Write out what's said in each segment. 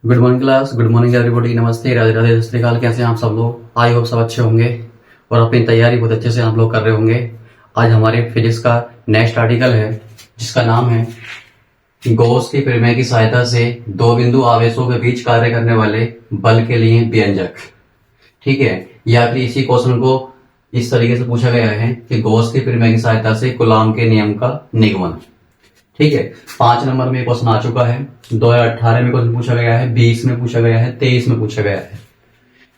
Good morning class, good morning everybody. नमस्ते, राधे राधे, सत श्री अकाल। कैसे हैं आप सब लोग? आई होप सब अच्छे होंगे और अपनी तैयारी बहुत अच्छे से आप लोग कर रहे होंगे। आज हमारे फिजिक्स का नेक्स्ट आर्टिकल है जिसका नाम है गॉस के प्रमेय की सहायता से दो बिंदु आवेशों के बीच कार्य करने वाले बल के लिए व्यंजक। ठीक है, या फिर इसी क्वेश्चन को इस तरीके से पूछा गया है कि गॉस के प्रमेय की सहायता से कूलॉम के नियम का निगमन। ठीक है, 5 नंबर में क्वेश्चन आ चुका है। 2018 में क्वेश्चन पूछा गया है, 20 में पूछा गया है, 23 में पूछा गया है।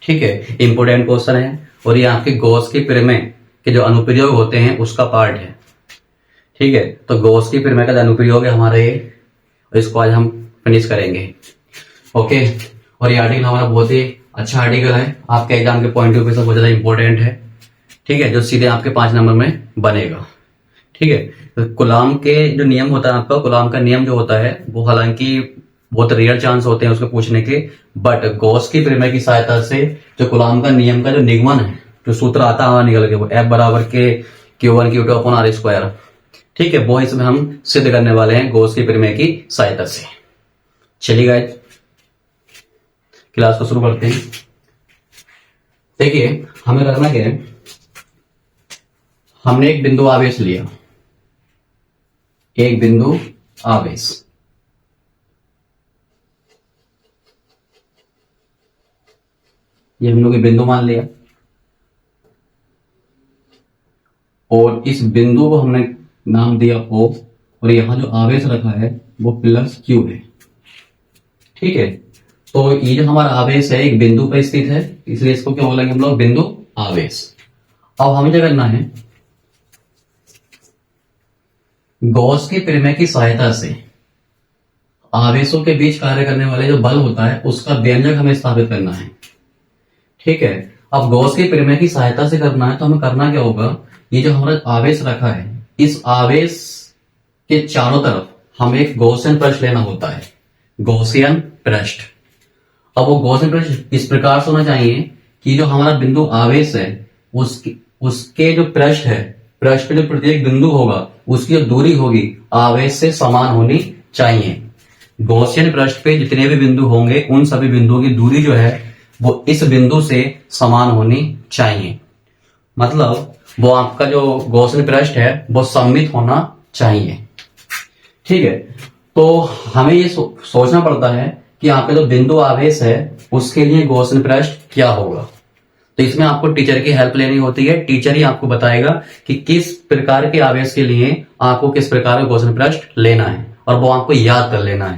ठीक है, इंपोर्टेंट क्वेश्चन है और ये आपके गॉस के प्रमेय के जो अनुप्रयोग होते हैं उसका पार्ट है। ठीक है, तो गॉस के प्रमेय का जो अनुप्रयोग है हमारा ये, और इसको आज हम फिनिश करेंगे। ओके, और ये आर्टिकल हमारा बहुत ही अच्छा आर्टिकल है, आपके एग्जाम के पॉइंट ऑफ व्यू से बहुत ज्यादा इंपॉर्टेंट है। ठीक है, जो सीधे आपके 5 नंबर में बनेगा। ठीक है, तो कूलॉम के जो नियम होता है, आपका कूलॉम का नियम जो होता है वो हालांकि बहुत रेयर चांस होते हैं उसको पूछने के, बट गॉस की प्रमेय की सहायता से जो कूलॉम का नियम का जो निगमन है, जो सूत्र आता है निकल के, वो F बराबर के Q1 Q2 upon R square. ठीक है, वो इसमें हम सिद्ध करने वाले हैं गॉस की प्रमेय की सहायता से। चलिए गाइस, क्लास को शुरू करते हैं। देखिए, हमें करना क्या है, हमने एक बिंदु आवेश लिया, एक बिंदु आवेश, ये हम लोग बिंदु मान लिया, और इस बिंदु को हमने नाम दिया O, और यहां जो आवेश रखा है वो प्लस Q है। ठीक है, तो ये जो हमारा आवेश है एक बिंदु पर स्थित है, इसलिए इसको क्या बोलेंगे हम लोग, बिंदु आवेश। अब हमें क्या करना है, गॉस के प्रमेय की सहायता से आवेशों के बीच कार्य करने वाले जो बल होता है उसका व्यंजक हमें स्थापित करना है। ठीक है, अब गॉस के प्रमेय की सहायता से करना है तो हमें करना क्या होगा, ये जो हमारा आवेश रखा है इस आवेश के चारों तरफ हमें एक गॉसियन पृष्ठ लेना होता है, गॉसियन पृष्ठ। अब वो गॉसियन पृष्ठ इस प्रकार से होना चाहिए कि जो हमारा बिंदु आवेश है उसके जो पृष्ठ है, पृष्ठ पे जो प्रत्येक बिंदु होगा उसकी जो दूरी होगी आवेश से समान होनी चाहिए। गॉसियन पृष्ठ पे जितने भी बिंदु होंगे उन सभी बिंदुओं की दूरी जो है वो इस बिंदु से समान होनी चाहिए। मतलब वो आपका जो गॉसियन पृष्ठ है वो सममित होना चाहिए। ठीक है, तो हमें ये सोचना पड़ता है कि आपका जो बिंदु आवेश है उसके लिए गॉसियन पृष्ठ क्या होगा। तो इसमें आपको टीचर की हेल्प लेनी होती है, टीचर ही आपको बताएगा कि किस प्रकार के आवेश के लिए आपको किस प्रकार का गॉसियन पृष्ठ लेना है, और वो आपको याद कर लेना है।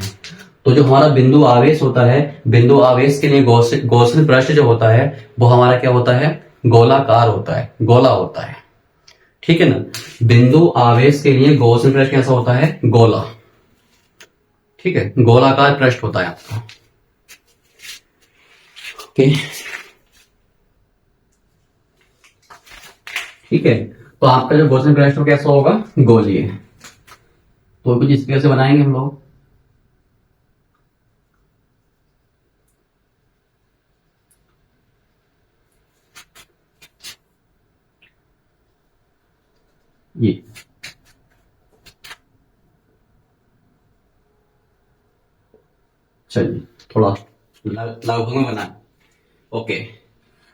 तो जो हमारा बिंदु आवेश होता है, बिंदु आवेश के लिए गॉसियन पृष्ठ जो होता है वो हमारा क्या होता है, गोलाकार होता है, गोला होता है। ठीक है ना, बिंदु आवेश के लिए गॉसियन पृष्ठ कैसा होता है, गोला। ठीक है, गोलाकार पृष्ठ होता है आपका। ओके, ठीक है, तो आपका जो गॉसियन पृष्ठ कैसा होगा, गोलीय। तो कुछ इस तरह से बनाएंगे हम लोग। ये चलिए थोड़ा लगभग में बनाए। ओके,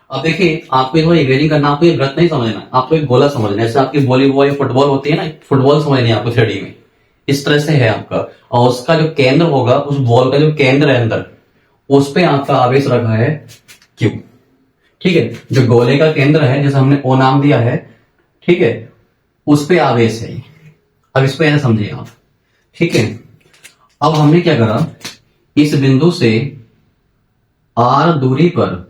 अब देखिए, आपको थोड़ा इमेजिंग करना, आपको ये वृत्त नहीं समझना, आपको एक गोला समझना है। जैसे आपकी वॉलीबॉल या फुटबॉल होती है ना, फुटबॉल समझनी है आपको 3D में, इस तरह से है आपका, और उसका जो केंद्र होगा, उस बॉल का जो केंद्र है अंदर, उस पे आपका आवेश रखा है Q। ठीक है, जो गोले का केंद्र है, जैसे हमने O नाम दिया है, ठीक है, उस पे आवेश है। अब इसको ऐसे समझिए आप। ठीक है, अब हमने क्या करा, इस बिंदु से R दूरी पर,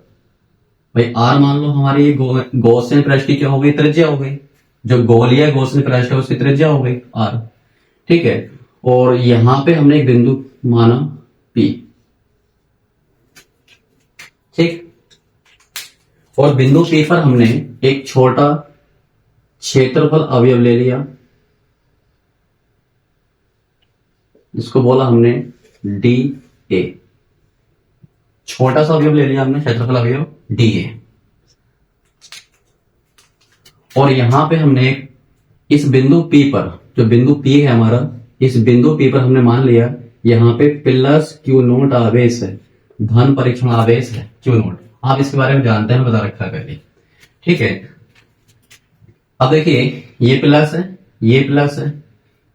भाई R मान लो हमारी गॉसियन पृष्ठ की क्या हो गई, त्रिज्या हो गई। जो गोलीय गॉसियन पृष्ठ है उसकी त्रिज्या हो गई R। ठीक है, और यहां पे हमने एक बिंदु माना P। ठीक, और बिंदु P पर हमने एक छोटा क्षेत्रफल अवयव ले लिया, जिसको बोला हमने dA। छोटा सा अवयव ले लिया हमने, क्षेत्रफल अवयव dA। और यहां पे हमने इस बिंदु P पर, जो बिंदु P है हमारा, इस बिंदु P पर हमने मान लिया यहां पे प्लस Q0 आवेश है, धन परीक्षण आवेश है क्यू नॉट। आप इसके बारे में जानते हैं, बता रखा है पहले। ठीक है, अब देखिए ये प्लस है, ये प्लस है,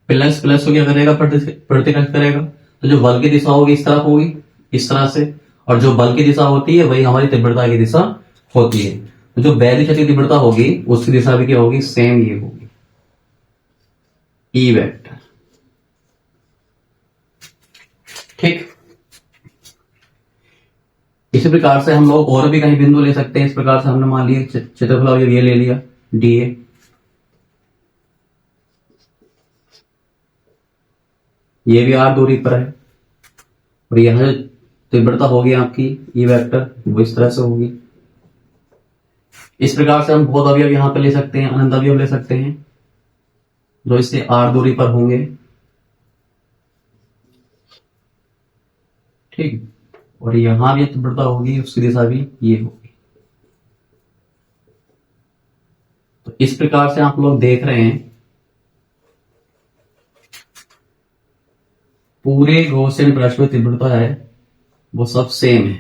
प्लस प्लस को क्या करेगा, प्रतिरक्त करेगा। तो जो बल की दिशा होगी इस तरफ होगी, इस तरह से, और जो बल की दिशा होती है वही हमारी तीव्रता की दिशा होती है। तो जो वैद्य क्षति की तीव्रता होगी उसकी दिशा भी क्या होगी, सेम ये होगी, ई वेक्टर। ठीक, इसी प्रकार से हम लोग और भी कहीं बिंदु ले सकते हैं। इस प्रकार से हमने मान लिया क्षेत्रफल ये ले लिया डीए, ये भी आर दूरी पर है, और यहां जो तीव्रता होगी आपकी ई वेक्टर वो इस तरह से होगी। इस प्रकार से हम बहुत अवयव यहां पे ले सकते हैं, अनंत अवयव ले सकते हैं जो इससे आर दूरी पर होंगे। ठीक, और यहां भी तीव्रता होगी, उसकी दिशा भी ये होगी। तो इस प्रकार से आप लोग देख रहे हैं पूरे गॉसियन प्रश्न में तीव्रता है वो सब सेम है।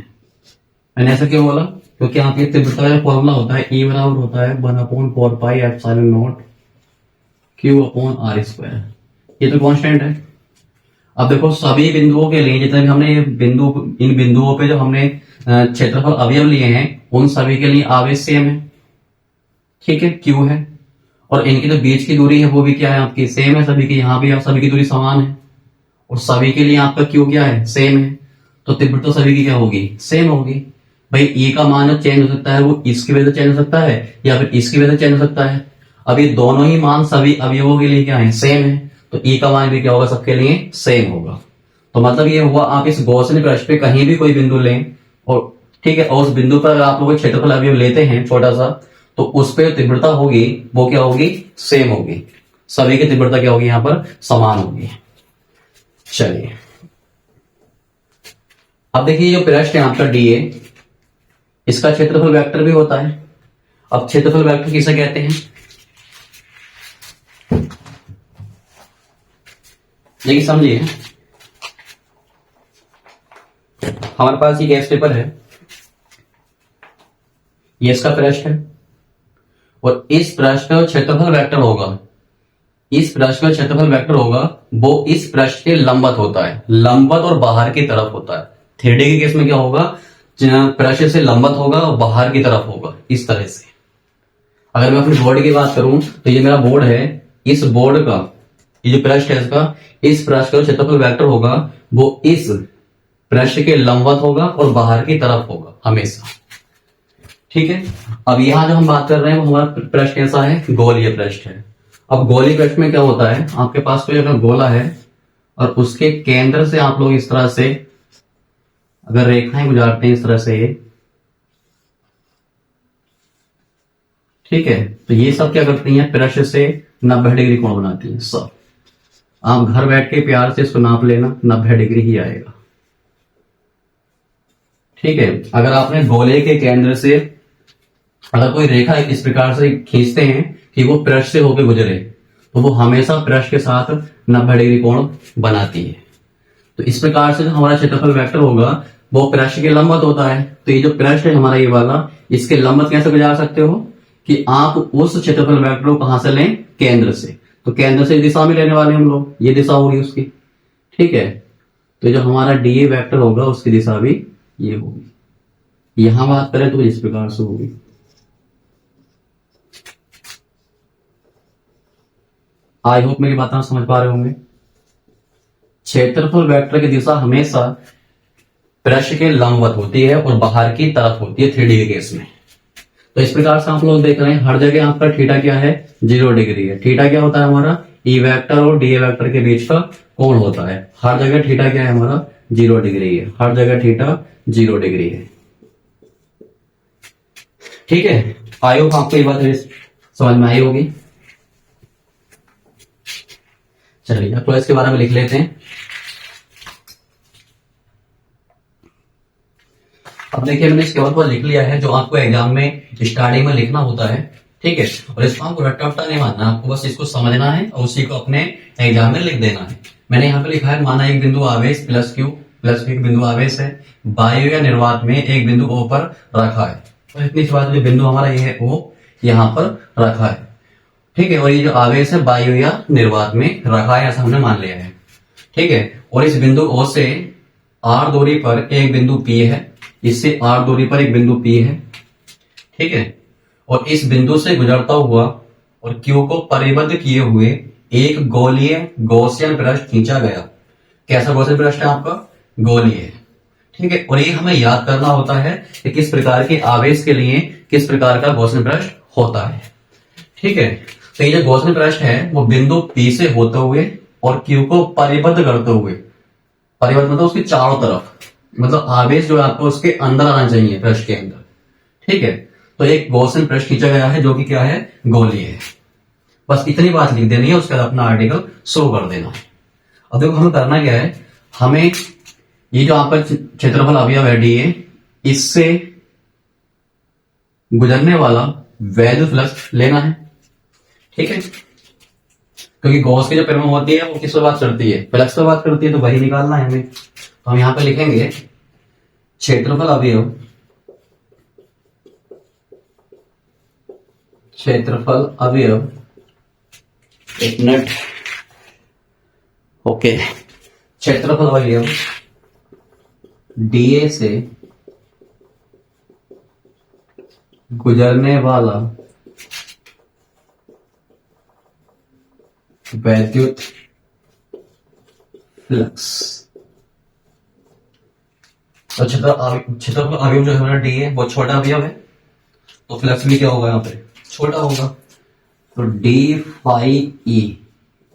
मैंने ऐसा क्यों बोला, क्योंकि आपकी तीव्रता का फॉर्मूला होता है ई बराबर होता है 1/4 epsilon naught q upon r square. ये तो कांस्टेंट है। अब देखो सभी बिंदुओं के लिए जितने भी हमने इन बिंदुओं पे जो हमने क्षेत्रफल अवयव लिए हैं उन सभी के लिए आवेश सेम है। ठीक है, क्यू है, और इनकी जो बीच की दूरी है वो भी क्या है आपकी, सेम है सभी की। यहाँ भी आप सभी की दूरी समान है, और सभी के लिए आपका क्यू क्या है, सेम है। तो तीव्रता सभी की क्या होगी, सेम होगी। भाई ई का मान जो चेंज हो सकता है वो इसकी वजह से चेंज हो सकता है या फिर इसकी वजह से चेंज हो सकता है। अब ये दोनों ही मान सभी अवयवों के लिए क्या है, सेम है। तो ई का मान भी क्या होगा, सबके लिए सेम होगा। तो मतलब ये हुआ, आप इस गॉसियन पृष्ठ पे कहीं भी कोई बिंदु लें, और ठीक है, और उस बिंदु पर आप लोग क्षेत्रफल अवयव लेते हैं छोटा सा, तो उस पर तीव्रता होगी वो क्या होगी, सेम होगी। सभी की तीव्रता क्या होगी, यहां पर समान होगी। चलिए अब देखिए जो पृष्ठ है आपका डीए, इसका क्षेत्रफल वेक्टर भी होता है। अब क्षेत्रफल वेक्टर किसे कहते हैं, देखिए समझिए, हमारे पास ये गैस पेपर है, ये इसका पृष्ठ है, और इस पृष्ठ का क्षेत्रफल वेक्टर होगा, इस पृष्ठ का क्षेत्रफल वेक्टर होगा वो इस पृष्ठ के लंबवत होता है, लंबवत और बाहर की तरफ होता है। थ्री के केस में क्या होगा, पृष्ठ से लंबवत होगा और बाहर की तरफ होगा, इस तरह से। अगर मैं अपनी बोर्ड की बात करूं तो ये मेरा बोर्ड है, इस बोर्ड का ये जो पृष्ठ है इसका, इस पृष्ठ का क्षेत्रफल वेक्टर होगा वो इस पृष्ठ के लंबवत होगा और बाहर की तरफ होगा हमेशा। ठीक है, अब यहां जो हम बात कर रहे हैं वो हमारा पृष्ठ कैसा है, गोलीय पृष्ठ है। अब गोलीय पृष्ठ में क्या होता है, आपके पास कोई अगर गोला है और उसके केंद्र से आप लोग इस तरह से अगर रेखाएं गुजारते हैं इस तरह से, ठीक है, तो ये सब क्या करती हैं, पृष्ठ से 90 डिग्री कोण बनाती हैं सब। आप घर बैठ के प्यार से इसको नाप लेना, 90 डिग्री ही आएगा। ठीक है, अगर आपने गोले के केंद्र से अगर कोई रेखा इस प्रकार से खींचते हैं कि वो पृष्ठ से होकर गुजरे, तो वो हमेशा पृष्ठ के साथ 90 डिग्री कोण बनाती है। तो इस प्रकार से जो हमारा क्षेत्रफल वेक्टर होगा वो पृष्ठ के लंबवत होता है। तो ये जो पृष्ठ है हमारा ये वाला, इसके लंबवत कैसे गुजार सकते हो कि आप उस क्षेत्रफल वेक्टर को कहां से लें, केंद्र से। तो केंद्र से दिशा में लेने वाले हम लोग, ये दिशा होगी उसकी। ठीक है, तो जो हमारा डीए वेक्टर होगा उसकी दिशा भी ये होगी। यहां बात करें तो इस प्रकार से होगी। आई होप मेरी बात आप समझ पा रहे होंगे। क्षेत्रफल वेक्टर की दिशा हमेशा पृष्ठ के लंबवत होती है और बाहर की तरफ होती है 3D के केस में। तो इस प्रकार से आप लोग देख रहे हैं हर जगह आपका थीटा क्या है, 0 डिग्री है। थीटा क्या होता है हमारा, ई वेक्टर और डी वेक्टर के बीच का कोण होता है। हर जगह थीटा क्या है हमारा, 0 डिग्री है। हर जगह थीटा 0 डिग्री है। ठीक है, आई होप आपको ये बात समझ में आई होगी। चलिए अब तो इसके बारे में लिख लेते हैं। अब देखिए मैंने इसके बाद लिख लिया है जो आपको एग्जाम में स्टार्टिंग में लिखना होता है। ठीक है, और इसको आपको रट्टा नहीं मानना, आपको बस इसको समझना है और उसी को अपने एग्जाम में लिख देना है। मैंने यहाँ पे लिखा है, माना एक बिंदु आवेश प्लस क्यू प्लस एक बिंदु आवेश है, वायु या निर्वात में एक बिंदु O पर रखा है। और इतनी सी बात, जो बिंदु हमारा ये है O यहाँ पर रखा है, ठीक है। और ये जो आवेश है वायु या निर्वात में रखा है, ऐसा हमने मान लिया है, ठीक है। और इस बिंदु O से R दूरी पर एक बिंदु P है, इससे R दूरी पर एक बिंदु P है, ठीक है। और इस बिंदु से गुजरता हुआ और Q को परिबद्ध किए हुए एक गोलीय गॉसियन पृष्ठ खींचा गया। कैसा गॉसियन पृष्ठ है आपका? गोलीय, ठीक है। और ये हमें याद करना होता है कि किस प्रकार के आवेश के लिए किस प्रकार का गॉसियन पृष्ठ होता है, ठीक है। तो ये जो गॉसियन पृष्ठ है वो बिंदु P से होते हुए और Q को परिबद्ध करते हुए, परिबद्ध मतलब उसके चारों तरफ, मतलब आवेश जो है आपको उसके अंदर आना चाहिए, पृष्ठ के अंदर, ठीक है। तो एक गॉसियन पृष्ठ खींचा गया है जो कि क्या है? गोलीय है। बस इतनी बात लिख देनी है, उसके बाद अपना आर्टिकल शुरू कर देना है। अब देखो हमें करना क्या है, हमें ये जो आपका क्षेत्रफल अवयव है DA, इससे गुजरने वाला वैद्युत फ्लक्स लेना है, ठीक है। क्योंकि गॉस की जो परिमाण होती है वो किस पे बात करती है? फ्लक्स पे बात करती है, तो वही निकालना है हमें। तो हम यहां पे लिखेंगे क्षेत्रफल अवयव, क्षेत्रफल अवयव, एक मिनट, ओके। क्षेत्रफल अवयव DA से गुजरने वाला वैद्युत फ्लक्स। तो क्षेत्रफल अवयव जो है हमारा D है वो छोटा अवयव है, तो फ्लक्स भी क्या होगा? यहाँ पे छोटा होगा। तो D फाई E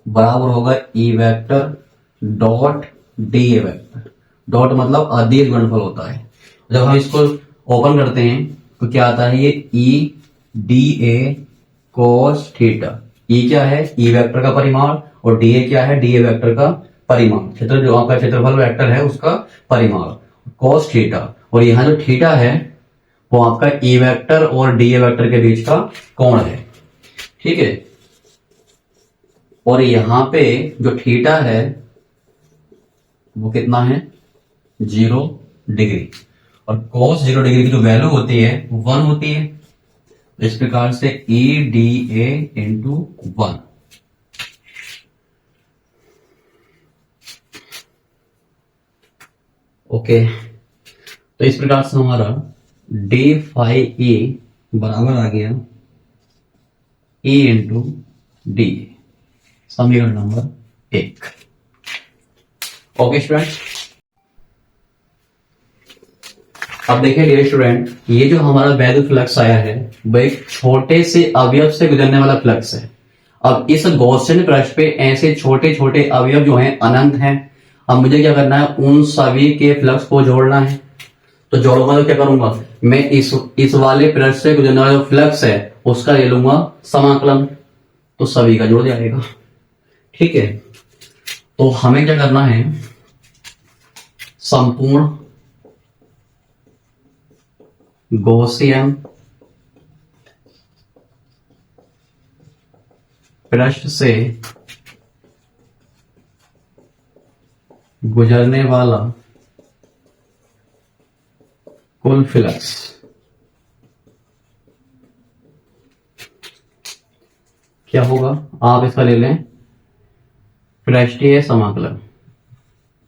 बराबर होगा E vector dot DA vector. Dot मतलब अदिश गुणनफल होता है। जब हम इसको ओपन करते हैं तो क्या आता है? ये E DA cos theta. E क्या है? E वेक्टर का परिमाण, और DA क्या है? DA वेक्टर का परिमाण, क्षेत्र जो आपका क्षेत्रफल वेक्टर है उसका परिमाण, cos थीटा। और यहाँ जो थीटा है वो आपका E वेक्टर और DA वेक्टर के बीच का कोण है, ठीक है। और यहां पे जो थीटा है वो कितना है? 0 डिग्री। और cos 0 डिग्री की जो वैल्यू होती है वो 1 होती है। इस प्रकार से EDA इंटू 1। ओके, तो इस प्रकार से हमारा D फाई E बराबर आ गया E इंटू D, समीकरण नंबर 1। ओके स्टूडेंट, अब देखिए डियर स्टूडेंट, ये जो हमारा वैद्युत फ्लक्स आया है वो एक छोटे से अवयव से गुजरने वाला फ्लक्स है। अब इस गॉसियन पृष्ठ पे ऐसे छोटे छोटे अवयव जो हैं अनंत हैं। अब मुझे क्या करना है? उन सभी के फ्लक्स को जोड़ना है। तो जोड़ूंगा तो क्या करूंगा? मैं इस वाले पृष्ठ से गुजरने वाला जो फ्लक्स है उसका ले लूंगा समाकलन, तो सभी का जुड़ जाएगा, ठीक है। तो हमें क्या करना है? संपूर्ण गॉसियन पृष्ठ से गुजरने वाला कुल फ्लक्स क्या होगा? आप इसका ले लें पृष्ठीय समाकलन,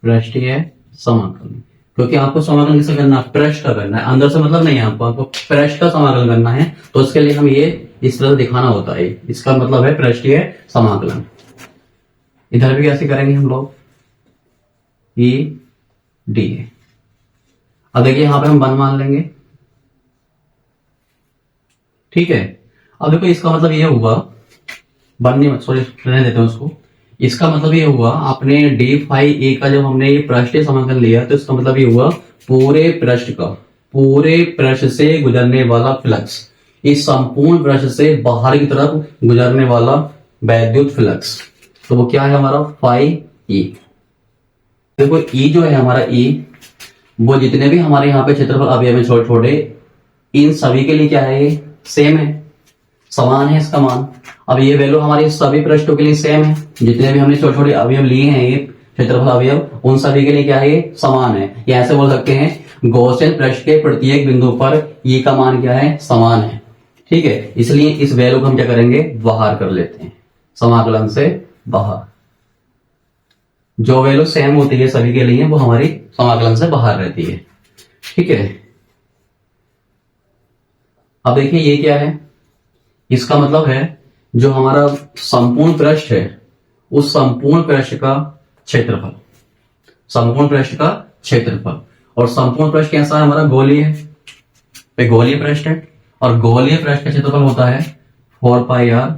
पृष्ठीय समाकलन। क्योंकि आपको समाकलन किसका करना है? पृष्ठ का करना है, अंदर से मतलब नहीं है आपको पृष्ठ का समाकलन करना है। तो इसके लिए हम ये इस तरह दिखाना होता है, इसका मतलब है पृष्ठीय समाकलन। इधर भी कैसे करेंगे हम लोग? EDA। अब देखिए यहां पे हम 1 मान लेंगे, ठीक है। अब देखो इसका मतलब ये हुआ, 1 नहीं, सॉरी रहने देते हैं उसको। इसका मतलब ये हुआ, आपने D फाई A का जब हमने ये पृष्ठीय समाकलन लिया तो इसका मतलब ये हुआ पूरे पृष्ठ का, पूरे पृष्ठ से गुजरने वाला फ्लक्स, इस संपूर्ण पृष्ठ से बाहर की तरफ गुजरने वाला वैद्युत फ्लक्स। तो वो क्या है हमारा? Phi E। देखो E जो है हमारा E, वो जितने भी हमारे यहाँ पे क्षेत्रफल अवयव में छोटे छोटे, इन सभी के लिए क्या है? ये सेम है, समान है इसका मान। अब ये वैल्यू हमारी सभी पृष्ठों के लिए सेम है, जितने भी हमने छोटे छोटे अवयव लिए हैं ये क्षेत्रफल अवयव उन सभी के लिए क्या है, ये समान है। या ऐसे बोल सकते हैं गॉसियन पृष्ठ के प्रत्येक बिंदु पर ई का मान क्या है, समान है। ठीक है, इसलिए इस वैल्यू को हम क्या करेंगे, बाहर कर लेते हैं, समाकलन से बाहर। जो वैल्यू सेम होती है सभी के लिए वो हमारी समाकलन से बाहर रहती है। ठीक है, अब देखिए ये क्या है, इसका मतलब है जो हमारा संपूर्ण पृष्ठ है उस संपूर्ण पृष्ठ का क्षेत्रफल, संपूर्ण पृष्ठ का क्षेत्रफल। और संपूर्ण पृष्ठ कैसा है, हमारा गोलीय है, पे गोलीय पृष्ठ है, और गोलीय पृष्ठ का क्षेत्रफल होता है 4πr²।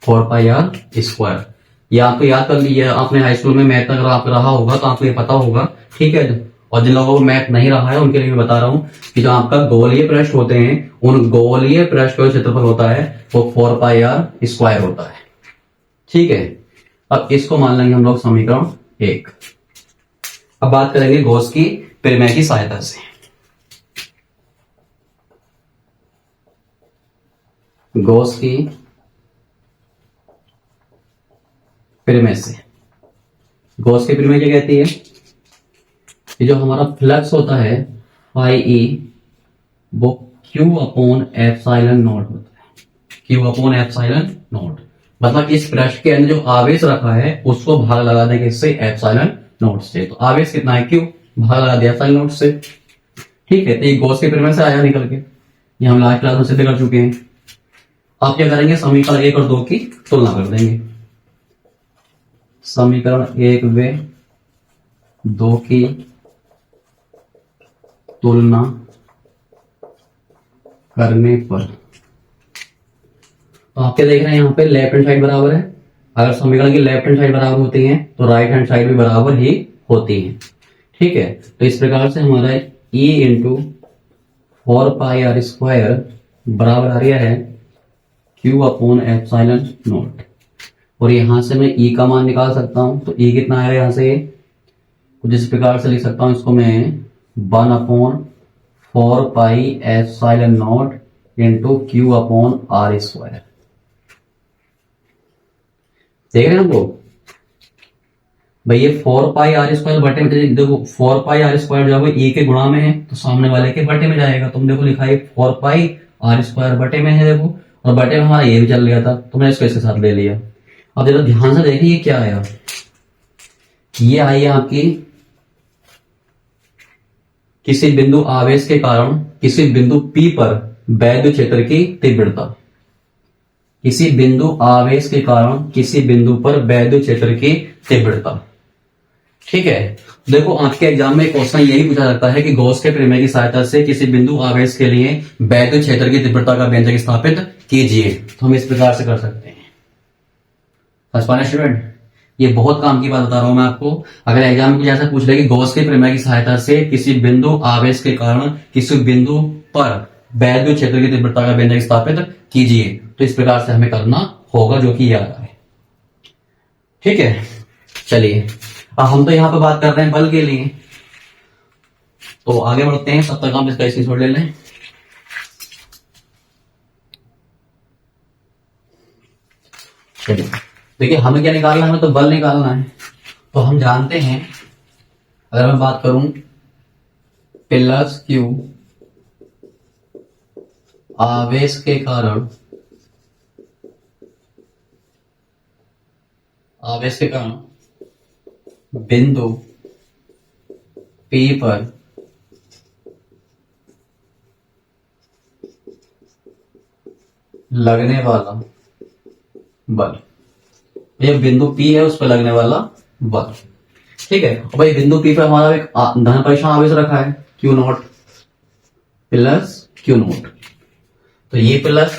4πr²। ये आपको याद कर लीजिए, आपने हाई स्कूल में मैथ अगर आप रहा होगा तो आपको ये पता होगा। ठीक है, और जिन लोगों को मैथ नहीं रहा है उनके लिए मैं बता रहा हूं कि जो आपका गोलीय पृष्ठ होते हैं उन गोलीय पृष्ठ का क्षेत्रफल होता है वो 4πr² होता है। ठीक है, अब इसको मान लेंगे हम लोग समीकरण 1। अब बात करेंगे गॉस की प्रमेय की सहायता से। गॉस की प्रमेय से, गॉस की प्रमेय क्या कहती है कि जो हमारा फ्लक्स होता है फाई ई वो Q/ε0 होता है। Q/ε0 मतलब इस पृष्ठ के अंदर जो आवेश रखा है उसको भाग लगा देंगे इससे ε0 से। तो आवेश कितना है, Q, भाग लगा दिया ε0 से। ठीक है, तो ये गॉस के प्रमेय से आया निकल के, ये हम लास्ट क्लास में सिद्ध कर चुके हैं। आप क्या करेंगे, समीकरण 1 और 2 की तुलना कर देंगे। समीकरण 1 व 2 की तुलना करने पर तो आप क्या देख रहे हैं, यहाँ पे लेफ्ट हैंड साइड बराबर है। अगर समीकरण की लेफ्ट हैंड साइड बराबर होती है तो राइट हैंड साइड भी बराबर ही होती है। ठीक है, तो इस प्रकार से हमारा E इंटू 4πr² बराबर आ गया है Q/ε0। और यहां से मैं E का मान निकाल सकता हूं, तो E कितना आएगा यहां से, कुछ इस प्रकार से लिख सकता हूं इसको मैं 1/4πε0 इंटू Q/r²। देख रहे हैं हम लोग भाई, ये 4πr² बटे में, देखो 4πr² जब E के गुणा में है तो सामने वाले के बटे में जाएगा। तुम देखो लिखा है 4πr² बटे में है, देखो, और बटे में हमारा ये भी चल गया था तो मैंने इसको इसके साथ ले लिया। अब देखो ध्यान से देखिए ये क्या आया, ये आई है आपकी किसी बिंदु आवेश के कारण किसी बिंदु P पर वैद्युत क्षेत्र की तीव्रता। किसी बिंदु आवेश के कारण किसी बिंदु पर वैद्युत क्षेत्र की तीव्रता। ठीक है, देखो आपके एग्जाम में क्वेश्चन यही पूछा जाता है कि गॉस के प्रमेय की सहायता से किसी बिंदु आवेश के लिए वैद्युत क्षेत्र की तीव्रता का व्यंजक स्थापित कीजिए। तो हम इस प्रकार से कर सकते हैं। स्टूडेंट, ये बहुत काम की बात बता रहा हूं मैं आपको। अगर एग्जाम में कुछ ऐसा पूछ ले कि गॉस के प्रमेय की सहायता से किसी बिंदु आवेश के कारण किसी बिंदु पर वैद्युत क्षेत्र की तीव्रता का व्यंजक स्थापित कीजिए, तो इस प्रकार से हमें करना होगा, जो कि याद आए। ठीक है, चलिए अब हम तो यहां पे बात कर रहे हैं बल के लिए, तो आगे बढ़ते हैं। तब तक हम इसका स्क्रीनशॉट ले लें। चलिए देखिए, हमें क्या निकालना है, हमें तो बल निकालना है। तो हम जानते हैं, अगर मैं बात करूं प्लस Q आवेश के कारण बिंदु P पर लगने वाला बल, ये बिंदु P है उस पर लगने वाला बल। ठीक है, और भाई बिंदु P पर हमारा एक धन परिक्षण आवेश रखा है Q0 प्लस Q0। तो ये प्लस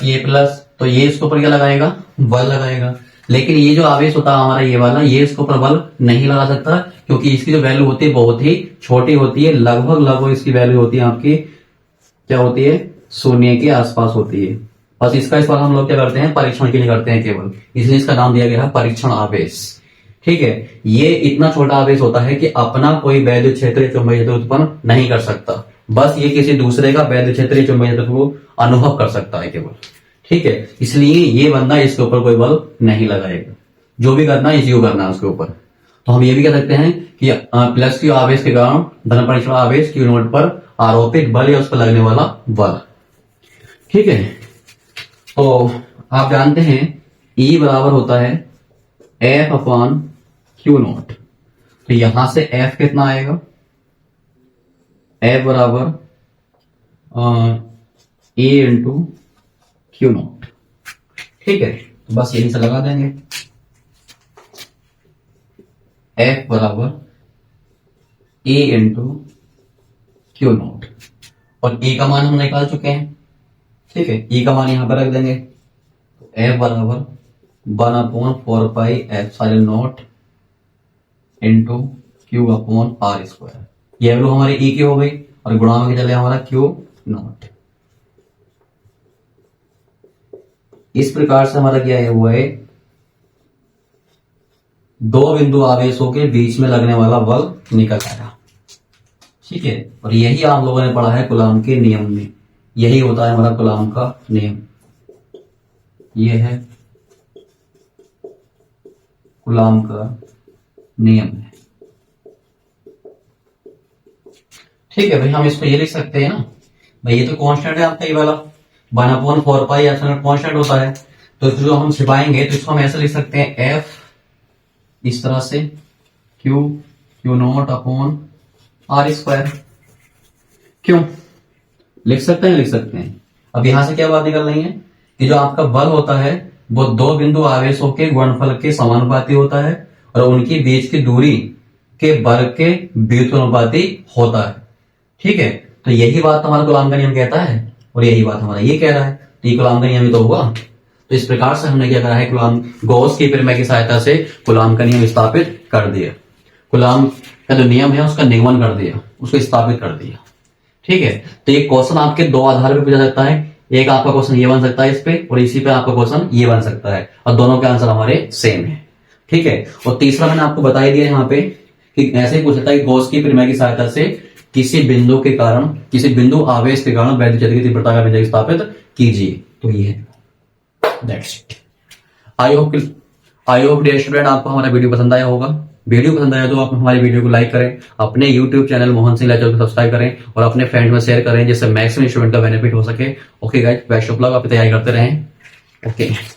तो ये इसके ऊपर क्या लगाएगा, बल लगाएगा। लेकिन ये जो आवेश होता है हमारा ये वाला, ये इसके ऊपर बल नहीं लगा सकता, क्योंकि इसकी जो वैल्यू होती है बहुत ही छोटी होती है। लगभग इसकी वैल्यू होती है आपकी, क्या होती है, 0 के आसपास होती है। बस इसका इस्तेमाल हम लोग क्या करते हैं, परीक्षण के लिए करते हैं केवल, इसलिए इसका नाम दिया गया है परीक्षण आवेश। ठीक है, ये इतना छोटा आवेश होता है कि अपना कोई वैद्युत क्षेत्र चुंबकीय क्षेत्र उत्पन्न नहीं कर सकता, बस ये किसी दूसरे का वैद्युत क्षेत्र चुंबकीय क्षेत्र को अनुभव कर सकता है केवल। ठीक है, इसलिए ये बंदा इसके ऊपर कोई बल नहीं लगाएगा। जो भी करना है इसी को करना है उसके ऊपर। तो हम ये भी कह सकते हैं कि प्लस क्यू आवेश के कारण धन परिक्षण आवेश क्यू नोट पर आरोपित बल या उस पर लगने वाला बल। ठीक है, तो आप जानते हैं E बराबर होता है F अपॉन क्यू नोट। तो यहां से F कितना आएगा, F बराबर A इंटू क्यू नोट। ठीक है, तो बस यहीं से लगा देंगे F बराबर A इंटू क्यू नोट, और E का मान हम निकाल चुके हैं। ठीक है, E का मान यहां पर रख देंगे, F बराबर 1/4πε0 into q upon r square. ये वैल्यू हमारी E की हो गई और गुणा में चले हमारा क्यू नोट। इस प्रकार से हमारा क्या हुआ है, दो बिंदु आवेशों के बीच में लगने वाला बल निकल आया। ठीक है, और यही आप लोगों ने पढ़ा है कूलाम के नियम में, यही होता है हमारा कूलाम का नियम। यह है कूलाम का नियम है। ठीक है भाई, हम इसको ये लिख सकते हैं ना भाई, ये तो कांस्टेंट है आपका ये वाला 1/4π कांस्टेंट होता है, तो इसको जो हम छिपाएंगे तो इसको हम ऐसे लिख सकते हैं F इस तरह से q naught upon r square. क्यों लिख सकते हैं, लिख सकते हैं। अब यहां से क्या बात निकल रही है कि जो आपका बल होता है वो दो बिंदु आवेशों के गुणनफल के समानुपाती होता है और उनकी बीच की दूरी के वर्ग के व्युत्क्रमानुपाती होता है। ठीक है, तो यही बात हमारा कूलाम का नियम कहता है और यही बात हमारा ये कह रहा है, तो ये कूलाम का नियम ही तो हुआ। तो इस प्रकार से हमने क्या करा है, कूलाम गॉस की परिमेय की सहायता से कूलाम का नियम स्थापित कर दिया। कूलाम का जो नियम है उसका निगमन कर दिया, उसको स्थापित कर दिया। ठीक है, तो ये क्वेश्चन आपके दो आधार पर पूछा जाता है, एक आपका क्वेश्चन ये बन सकता है इस पे और इसी पे आपका क्वेश्चन ये बन सकता है, और दोनों के आंसर हमारे सेम है। ठीक है, और तीसरा मैंने आपको बता ही दिया यहाँ पे कि ऐसे ही पूछ सकता है कि गॉस की परिमेय की सहायता से किसी बिंदु के कारण, किसी बिंदु आवेश के कारण वैद्युत क्षेत्र की तीव्रता का व्यंजक स्थापित कीजिए। तो ये है, that's it. I hope dear student आपको हमारा वीडियो पसंद आया होगा। वीडियो पसंद आया तो आप हमारी वीडियो को लाइक करें, अपने YouTube channel Mohan Singh lecture को सब्सक्राइब करें और अपने फ्रेंड में शेयर करें जिससे मैक्सिमम स्टूडेंट का बेनिफिट हो सके। Okay guys, best of luck, आप तैयारी करते रहें। ओके।